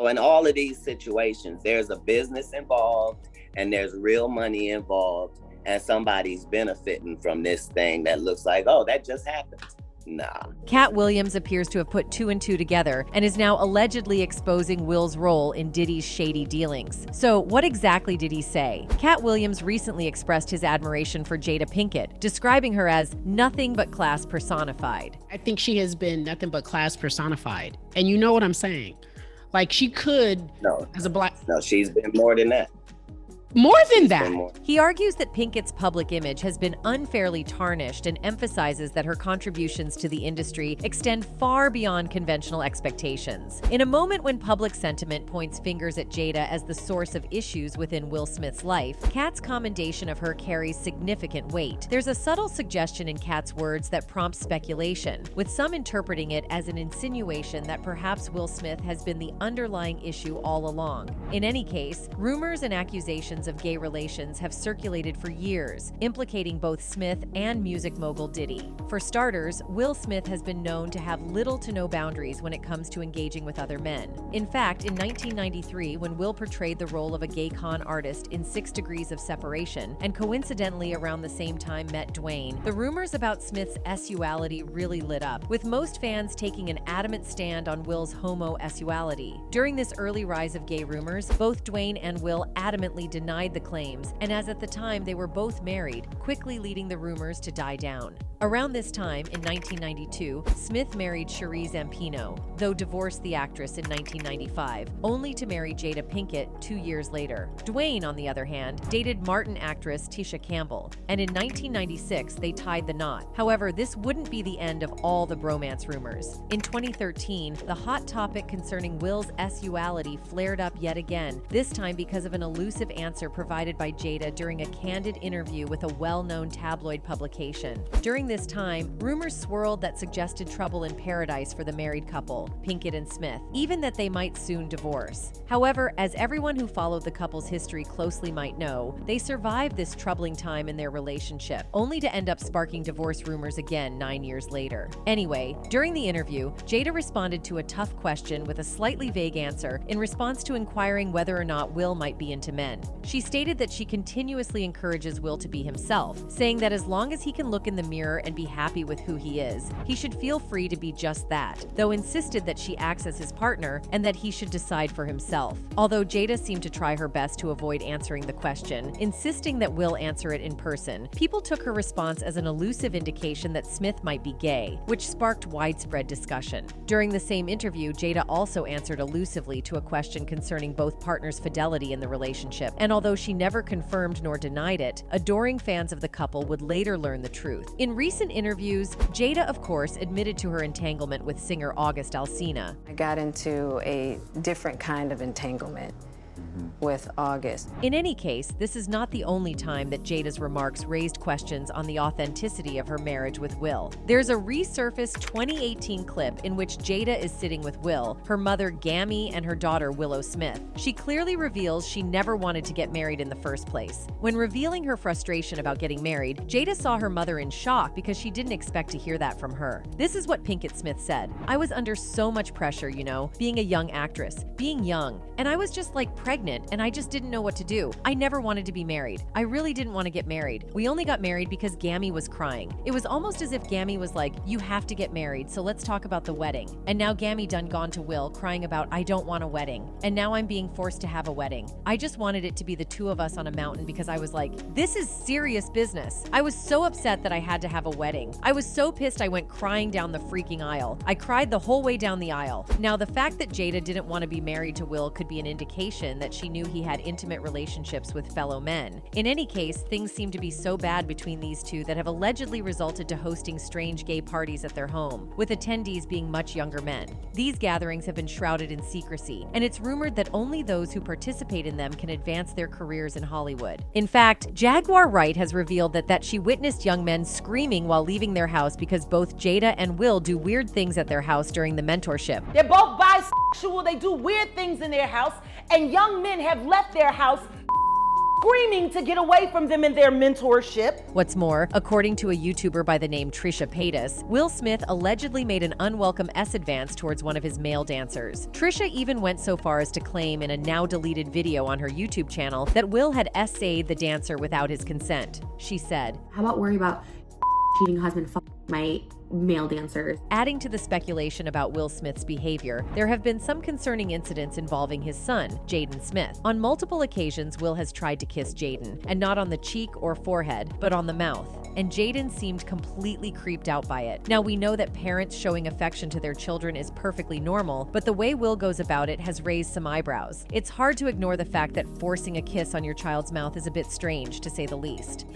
So in all of these situations, there's a business involved and there's real money involved, and somebody's benefiting from this thing that looks like, oh, that just happened. Nah. Katt Williams appears to have put two and two together and is now allegedly exposing Will's role in Diddy's shady dealings. So what exactly did he say? Katt Williams recently expressed his admiration for Jada Pinkett, describing her as nothing but class personified. I think she has been nothing but class personified. And you know what I'm saying? Like, she could, as a black... No, she's been more than that. More than that. He argues that Pinkett's public image has been unfairly tarnished and emphasizes that her contributions to the industry extend far beyond conventional expectations. In a moment when public sentiment points fingers at Jada as the source of issues within Will Smith's life, Katt's commendation of her carries significant weight. There's a subtle suggestion in Katt's words that prompts speculation, with some interpreting it as an insinuation that perhaps Will Smith has been the underlying issue all along. In any case, rumors and accusations of gay relations have circulated for years, implicating both Smith and music mogul Diddy. For starters, Will Smith has been known to have little to no boundaries when it comes to engaging with other men. In fact, in 1993, when Will portrayed the role of a gay con artist in 6 Degrees of Separation, and coincidentally around the same time met Duane, the rumors about Smith's S-uality really lit up, with most fans taking an adamant stand on Will's homo S-uality. During this early rise of gay rumors, both Duane and Will adamantly denied the claims, and as at the time they were both married, quickly leading the rumors to die down. Around this time, in 1992, Smith married Sheree Zampino, though divorced the actress in 1995, only to marry Jada Pinkett 2 years later. Duane, on the other hand, dated Martin actress Tisha Campbell, and in 1996 they tied the knot. However, this wouldn't be the end of all the bromance rumors. In 2013, the hot topic concerning Will's S-uality flared up yet again, this time because of an elusive answer provided by Jada during a candid interview with a well-known tabloid publication. During this time, rumors swirled that suggested trouble in paradise for the married couple, Pinkett and Smith, even that they might soon divorce. However, as everyone who followed the couple's history closely might know, they survived this troubling time in their relationship, only to end up sparking divorce rumors again 9 years later. Anyway, during the interview, Jada responded to a tough question with a slightly vague answer in response to inquiring whether or not Will might be into men. She stated that she continuously encourages Will to be himself, saying that as long as he can look in the mirror and be happy with who he is, he should feel free to be just that, though insisted that she acts as his partner and that he should decide for himself. Although Jada seemed to try her best to avoid answering the question, insisting that Will answer it in person, people took her response as an elusive indication that Smith might be gay, which sparked widespread discussion. During the same interview, Jada also answered elusively to a question concerning both partners' fidelity in the relationship, and although she never confirmed nor denied it, adoring fans of the couple would later learn the truth. In recent interviews, Jada, of course, admitted to her entanglement with singer August Alsina. I got into a different kind of entanglement with August. In any case, this is not the only time that Jada's remarks raised questions on the authenticity of her marriage with Will. There's a resurfaced 2018 clip in which Jada is sitting with Will, her mother Gammy, and her daughter Willow Smith. She clearly reveals she never wanted to get married in the first place. When revealing her frustration about getting married, Jada saw her mother in shock because she didn't expect to hear that from her. This is what Pinkett Smith said. "I was under so much pressure, you know, being a young actress, being young, and I was just like pregnant, and I just didn't know what to do. I never wanted to be married. I really didn't want to get married. We only got married because Gammy was crying. It was almost as if Gammy was like, you have to get married, so let's talk about the wedding. And now Gammy done gone to Will crying about, I don't want a wedding. And now I'm being forced to have a wedding. I just wanted it to be the two of us on a mountain because I was like, this is serious business. I was so upset that I had to have a wedding. I was so pissed I went crying down the freaking aisle. I cried the whole way down the aisle." Now, the fact that Jada didn't want to be married to Will could be an indication that she knew he had intimate relationships with fellow men. In any case, things seem to be so bad between these two that have allegedly resulted to hosting strange gay parties at their home, with attendees being much younger men. These gatherings have been shrouded in secrecy, and it's rumored that only those who participate in them can advance their careers in Hollywood. In fact, Jaguar Wright has revealed that she witnessed young men screaming while leaving their house because both Jada and Will do weird things at their house during the mentorship. They're both bisexual, they do weird things in their house, and young men have left their house screaming to get away from them in their mentorship. What's more, according to a YouTuber by the name Tisha Campbell, Will Smith allegedly made an unwelcome S-advance towards one of his male dancers. Tisha even went so far as to claim in a now-deleted video on her YouTube channel that Will had essayed the dancer without his consent. She said, "How about worry about cheating husband, my male dancers?" Adding to the speculation about Will Smith's behavior, there have been some concerning incidents involving his son, Jaden Smith. On multiple occasions, Will has tried to kiss Jaden, and not on the cheek or forehead, but on the mouth. And Jaden seemed completely creeped out by it. Now, we know that parents showing affection to their children is perfectly normal, but the way Will goes about it has raised some eyebrows. It's hard to ignore the fact that forcing a kiss on your child's mouth is a bit strange, to say the least.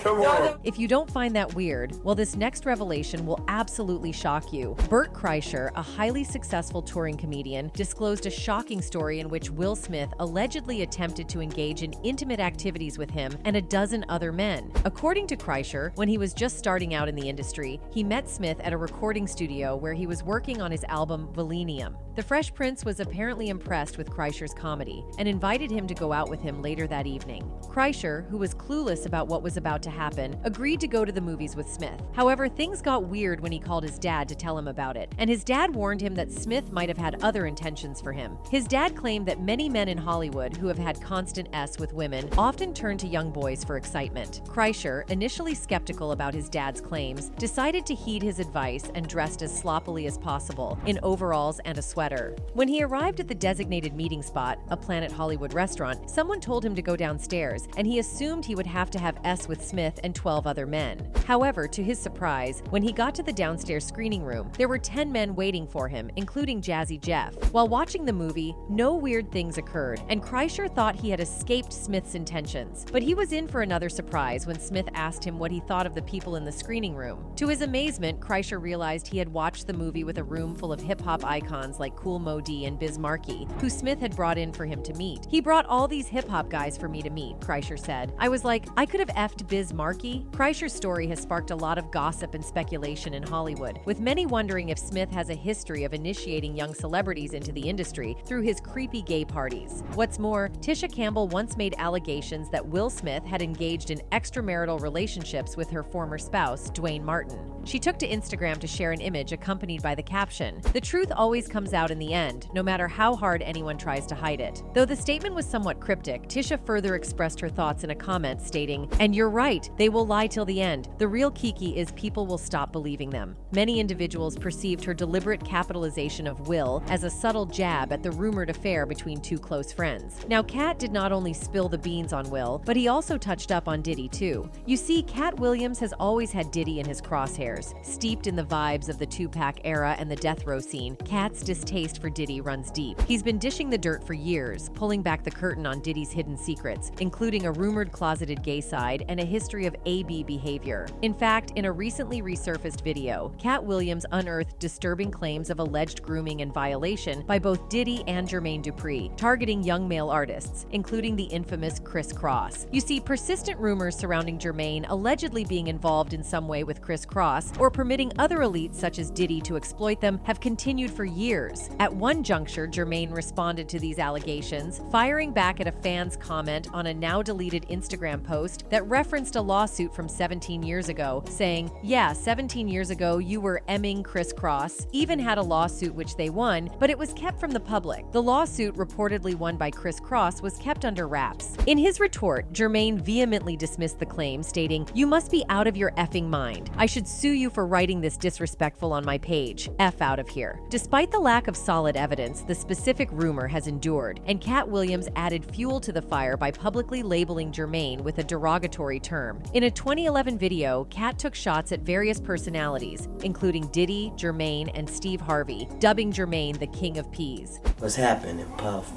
Come on. If you don't find that weird, well, this next revelation will absolutely shock you. Bert Kreischer, a highly successful touring comedian, disclosed a shocking story in which Will Smith allegedly attempted to engage in intimate activities with him and a dozen other men. According to Kreischer, when he was just starting out in the industry, he met Smith at a recording studio where he was working on his album Millennium. The Fresh Prince was apparently impressed with Kreischer's comedy and invited him to go out with him later that evening. Kreischer, who was clueless about what was about to happen, agreed to go to the movies with Smith. However, things got weird when he called his dad to tell him about it, and his dad warned him that Smith might have had other intentions for him. His dad claimed that many men in Hollywood who have had constant S with women often turn to young boys for excitement. Kreischer, initially skeptical about his dad's claims, decided to heed his advice and dressed as sloppily as possible, in overalls and a sweater. When he arrived at the designated meeting spot, a Planet Hollywood restaurant, someone told him to go downstairs, and he assumed he would have to have S with Smith and 12 other men. However, to his surprise, when he got to the downstairs screening room, there were 10 men waiting for him, including Jazzy Jeff. While watching the movie, no weird things occurred, and Kreischer thought he had escaped Smith's intentions. But he was in for another surprise when Smith asked him what he thought of the people in the screening room. To his amazement, Kreischer realized he had watched the movie with a room full of hip-hop icons like Kool Moe Dee and Biz Markie, who Smith had brought in for him to meet. "He brought all these hip-hop guys for me to meet," Kreischer said. "I was like, I could have effed Biz Markie." Kreischer's story has sparked a lot of gossip and speculation in Hollywood, with many wondering if Smith has a history of initiating young celebrities into the industry through his creepy gay parties. What's more, Tisha Campbell once made allegations that Will Smith had engaged in extramarital relationships with her former spouse, Duane Martin. She took to Instagram to share an image accompanied by the caption, "The truth always comes out in the end, no matter how hard anyone tries to hide it." Though the statement was somewhat cryptic, Tisha further expressed her thoughts in a comment stating, "And you're right, they will lie till the end. The real kiki is people will stop believing them." Many individuals perceived her deliberate capitalization of Will as a subtle jab at the rumored affair between two close friends. Now, Katt did not only spill the beans on Will, but he also touched up on Diddy too. You see, Katt Williams has always had Diddy in his crosshairs. Steeped in the vibes of the Tupac era and the death row scene, Katt's distaste for Diddy runs deep. He's been dishing the dirt for years, pulling back the curtain on Diddy's hidden secrets, including a rumored closeted gay side and a history of AB behavior. In fact, in a recently resurfaced video, Katt Williams unearthed disturbing claims of alleged grooming and violation by both Diddy and Germaine Dupri, targeting young male artists, including the infamous Chris Cross. You see, persistent rumors surrounding Germaine allegedly being involved in some way with Chris Cross or permitting other elites such as Diddy to exploit them have continued for years. At one juncture, Germaine responded to these allegations, firing back at a fan's comment on a now-deleted Instagram post that referenced a lawsuit from 17 years ago, saying, "Yeah, 17 years ago you were emming Chris Cross, even had a lawsuit which they won, but it was kept from the public. The lawsuit, reportedly won by Chris Cross, was kept under wraps." In his retort, Germaine vehemently dismissed the claim, stating, "You must be out of your effing mind. I should sue you for writing this disrespectful on my page. F out of here." Despite the lack of solid evidence, the specific rumor has endured, and Katt Williams added fuel to the fire by publicly labeling Germaine with a derogatory term. In a 2011 video, Katt took shots at various personalities, including Diddy, Germaine, and Steve Harvey, dubbing Germaine the King of Peas. "What's happening, Puff?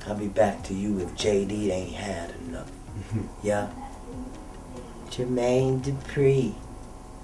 I'll be back to you if JD ain't had enough." Yeah? Jermaine Dupri,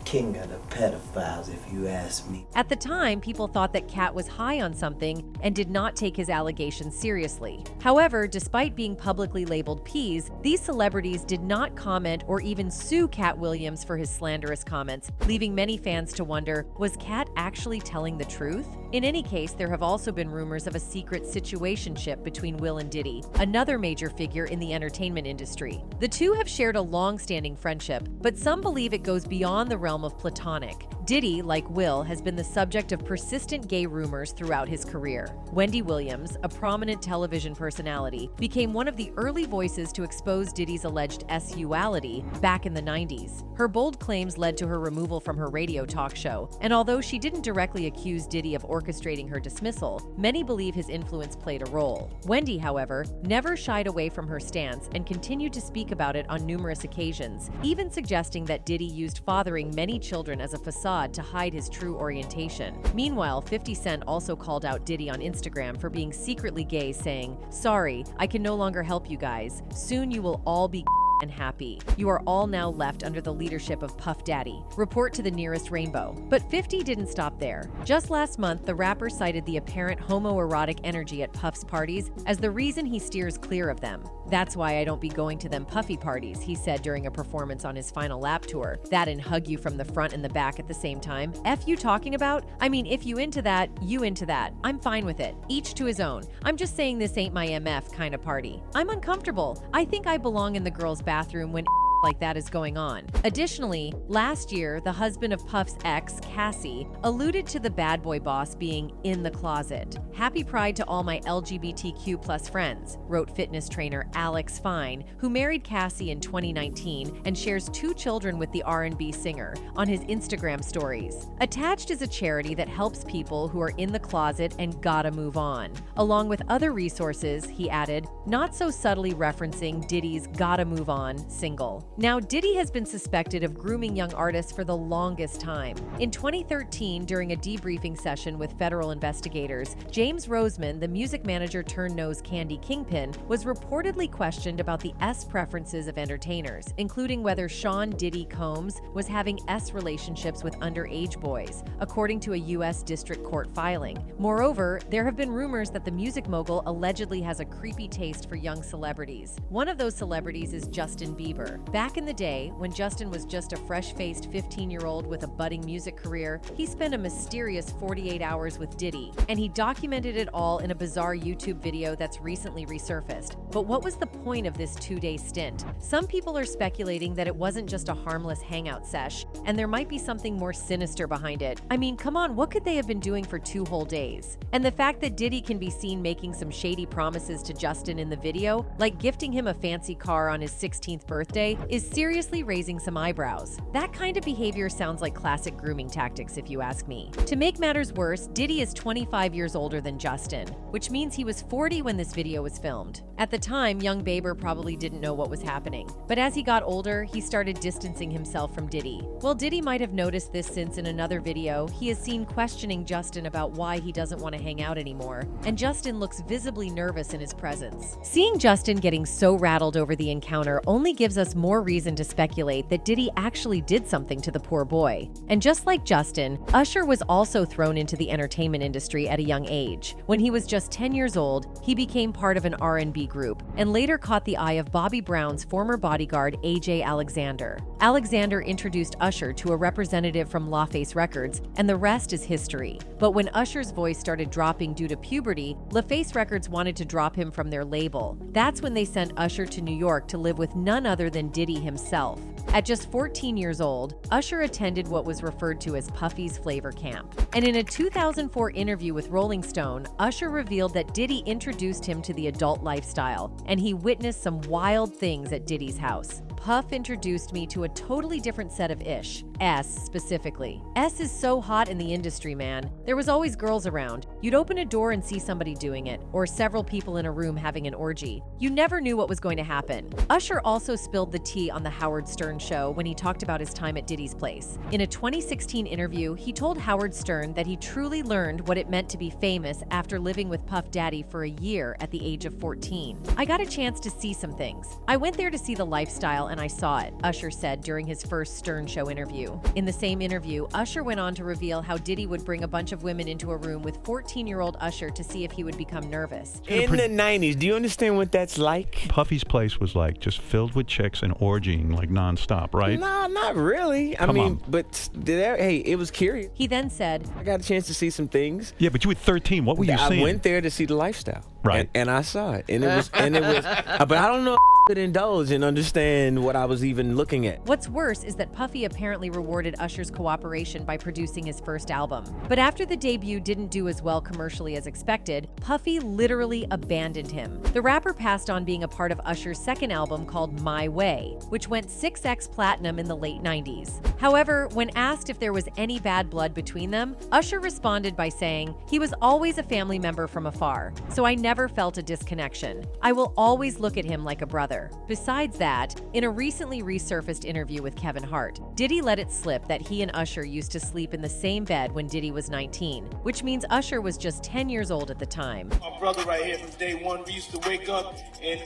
king of the pedophiles, if you ask me. At the time, people thought that Katt was high on something and did not take his allegations seriously. However, despite being publicly labeled peas, these celebrities did not comment or even sue Katt Williams for his slanderous comments, leaving many fans to wonder, was Katt actually telling the truth? In any case, there have also been rumors of a secret situationship between Will and Diddy, another major figure in the entertainment industry. The two have shared a long-standing friendship, but some believe it goes beyond the realm of platonic. Diddy, like Will, has been the subject of persistent gay rumors throughout his career. Wendy Williams, a prominent television personality, became one of the early voices to expose Diddy's alleged S-uality back in the 90s. Her bold claims led to her removal from her radio talk show, and although she didn't directly accuse Diddy of orchestrating her dismissal, many believe his influence played a role. Wendy, however, never shied away from her stance and continued to speak about it on numerous occasions, even suggesting that Diddy used fathering many children as a facade to hide his true orientation. Meanwhile, 50 Cent also called out Diddy on Instagram for being secretly gay, saying, "Sorry, I can no longer help you guys. Soon you will all be and happy. You are all now left under the leadership of Puff Daddy. Report to the nearest rainbow." But 50 didn't stop there. Just last month, the rapper cited the apparent homoerotic energy at Puff's parties as the reason he steers clear of them. "That's why I don't be going to them Puffy parties," he said during a performance on his final lap tour. "That and hug you from the front and the back at the same time. F you talking about? I mean, if you into that, you into that. I'm fine with it. Each to his own. I'm just saying this ain't my MF kind of party. I'm uncomfortable. I think I belong in the girls' bathroom when like that is going on." Additionally, last year, the husband of Puff's ex, Cassie, alluded to the bad boy boss being in the closet. "Happy Pride to all my LGBTQ plus friends," wrote fitness trainer Alex Fine, who married Cassie in 2019 and shares 2 children with the R&B singer, on his Instagram stories. Attached is a charity that helps people who are in the closet and gotta move on. Along with other resources, he added, not so subtly referencing Diddy's Gotta Move On single. Now, Diddy has been suspected of grooming young artists for the longest time. In 2013, during a debriefing session with federal investigators, James Roseman, the music manager turned nose candy kingpin, was reportedly questioned about the S preferences of entertainers, including whether Sean Diddy Combs was having S relationships with underage boys, according to a U.S. District Court filing. Moreover, there have been rumors that the music mogul allegedly has a creepy taste for young celebrities. One of those celebrities is Justin Bieber. Back in the day, when Justin was just a fresh-faced 15-year-old with a budding music career, he spent a mysterious 48 hours with Diddy, and he documented it all in a bizarre YouTube video that's recently resurfaced. But what was the point of this 2-day stint? Some people are speculating that it wasn't just a harmless hangout sesh, and there might be something more sinister behind it. I mean, come on, what could they have been doing for 2 whole days? And the fact that Diddy can be seen making some shady promises to Justin in the video, like gifting him a fancy car on his 16th birthday, is seriously raising some eyebrows. That kind of behavior sounds like classic grooming tactics, if you ask me. To make matters worse, Diddy is 25 years older than Justin, which means he was 40 when this video was filmed. At the time, young Bieber probably didn't know what was happening, but as he got older, he started distancing himself from Diddy. Well, Diddy might have noticed this since in another video, he is seen questioning Justin about why he doesn't want to hang out anymore, and Justin looks visibly nervous in his presence. Seeing Justin getting so rattled over the encounter only gives us more reason to speculate that Diddy actually did something to the poor boy. And just like Justin, Usher was also thrown into the entertainment industry at a young age. When he was just 10 years old, he became part of an R&B group and later caught the eye of Bobby Brown's former bodyguard AJ Alexander. Alexander introduced Usher to a representative from LaFace Records, and the rest is history. But when Usher's voice started dropping due to puberty, LaFace Records wanted to drop him from their label. That's when they sent Usher to New York to live with none other than Diddy himself. At just 14 years old, Usher attended what was referred to as Puffy's Flavor Camp. And in a 2004 interview with Rolling Stone, Usher revealed that Diddy introduced him to the adult lifestyle, and he witnessed some wild things at Diddy's house. Puff introduced me to a totally different set of ish. S specifically. S is so hot in the industry, man. There was always girls around. You'd open a door and see somebody doing it, or several people in a room having an orgy. You never knew what was going to happen. Usher also spilled the tea on the Howard Stern show when he talked about his time at Diddy's place. In a 2016 interview, he told Howard Stern that he truly learned what it meant to be famous after living with Puff Daddy for a year at the age of 14. "I got a chance to see some things. I went there to see the lifestyle while and I saw it, Usher said during his first Stern Show interview. In the same interview, Usher went on to reveal how Diddy would bring a bunch of women into a room with 14-year-old Usher to see if he would become nervous. In the 90s, do you understand what that's like? Puffy's place was like just filled with chicks and orgying like nonstop, right? No, not really. I mean, but hey, it was curious. He then said, I got a chance to see some things. Yeah, but you were 13. What were you seeing? I went there to see the lifestyle. Right. And I saw it. And it was, but I don't know if I could indulge and understand what I was even looking at. What's worse is that Puffy apparently rewarded Usher's cooperation by producing his first album. But after the debut didn't do as well commercially as expected, Puffy literally abandoned him. The rapper passed on being a part of Usher's second album called My Way, which went 6x platinum in the late 90s. However, when asked if there was any bad blood between them, Usher responded by saying, "He was always a family member from afar, so I never felt a disconnection. I will always look at him like a brother." Besides that, in a recently resurfaced interview with Kevin Hart, Diddy let it slip that he and Usher used to sleep in the same bed when Diddy was 19, which means Usher was just 10 years old at the time. My brother right here from day one, we used to wake up and,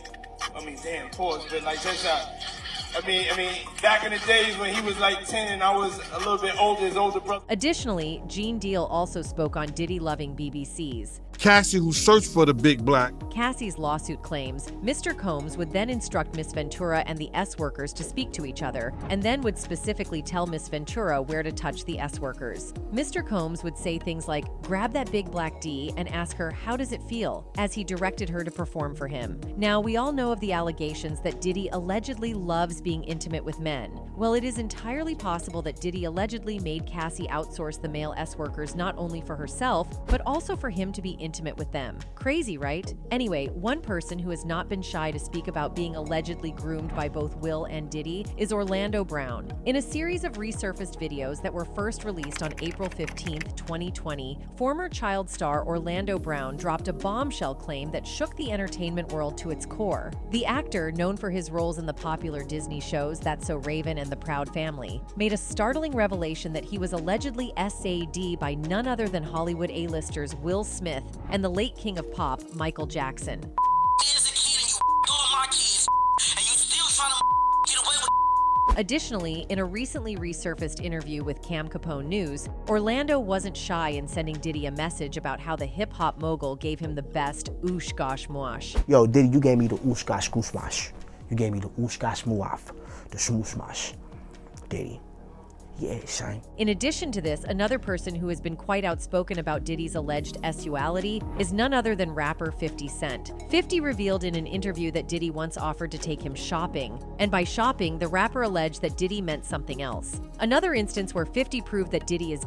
pause, but like that's how. I mean, back in the days when he was like 10 and I was a little bit older, his older brother. Additionally, Gene Deal also spoke on Diddy loving BBCs. Cassie, who searched for the big black. Cassie's lawsuit claims Mr. Combs would then instruct Miss Ventura and the S-workers to speak to each other, and then would specifically tell Miss Ventura where to touch the S-workers. Mr. Combs would say things like, "Grab that big black D," and ask her, "How does it feel?" as he directed her to perform for him. Now, we all know of the allegations that Diddy allegedly loves being intimate with men. Well, it is entirely possible that Diddy allegedly made Cassie outsource the male S-workers not only for herself, but also for him to be intimate with them. Crazy, right? Anyway, one person who has not been shy to speak about being allegedly groomed by both Will and Diddy is Orlando Brown. In a series of resurfaced videos that were first released on April 15th, 2020, former child star Orlando Brown dropped a bombshell claim that shook the entertainment world to its core. The actor, known for his roles in the popular Disney shows That's So Raven and The Proud Family, made a startling revelation that he was allegedly SAD by none other than Hollywood A-listers Will Smith and the late king of pop, Michael Jackson. Additionally, in a recently resurfaced interview with Cam Capone News, Orlando wasn't shy in sending Diddy a message about how the hip-hop mogul gave him the best oosh gosh mosh. Yo, Diddy, you gave me the oosh gosh goosh mosh. You gave me the oosh gosh muaf, the smoosh mosh. Diddy. Yeah, son. In addition to this, another person who has been quite outspoken about Diddy's alleged S-uality is none other than rapper 50 Cent. 50 revealed in an interview that Diddy once offered to take him shopping, and by shopping, the rapper alleged that Diddy meant something else. Another instance where 50 proved that Diddy is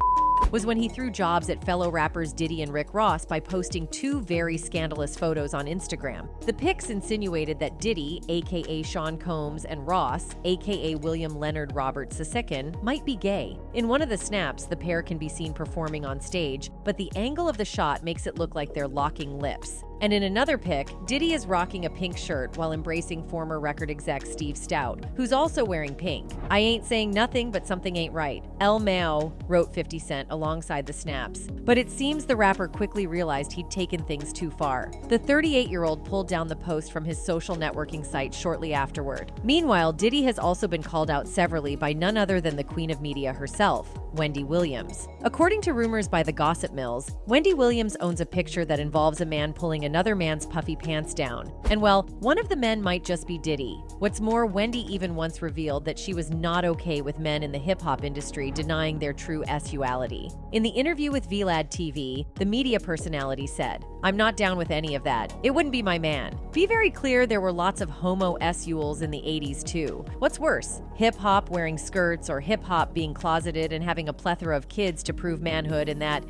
was when he threw jobs at fellow rappers Diddy and Rick Ross by posting two very scandalous photos on Instagram. The pics insinuated that Diddy, aka Sean Combs, and Ross, aka William Leonard Robert Sisikin, might be gay. In one of the snaps, the pair can be seen performing on stage, but the angle of the shot makes it look like they're locking lips. And in another pic, Diddy is rocking a pink shirt while embracing former record exec Steve Stout, who's also wearing pink. "I ain't saying nothing, but something ain't right. El Mao," wrote 50 Cent alongside the snaps. But it seems the rapper quickly realized he'd taken things too far. The 38-year-old pulled down the post from his social networking site shortly afterward. Meanwhile, Diddy has also been called out severally by none other than the queen of media herself, Wendy Williams. According to rumors by the Gossip Mills, Wendy Williams owns a picture that involves a man pulling another man's puffy pants down. And well, one of the men might just be Diddy. What's more, Wendy even once revealed that she was not okay with men in the hip-hop industry denying their true S-uality. In the interview with VLAD TV, the media personality said, "I'm not down with any of that. It wouldn't be my man." Be very clear, there were lots of homo S-uals in the 80s too. What's worse, hip-hop wearing skirts or hip-hop being closeted and having a plethora of kids to prove manhood and that,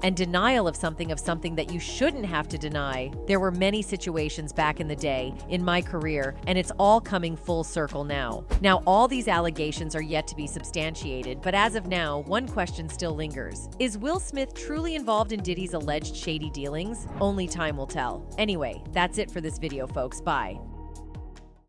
and denial of something that you shouldn't have to deny. There were many situations back in the day, in my career, and it's all coming full circle now. Now, all these allegations are yet to be substantiated, but as of now, one question still lingers. Is Will Smith truly involved in Diddy's alleged shady dealings? Only time will tell. Anyway, that's it for this video, folks. Bye.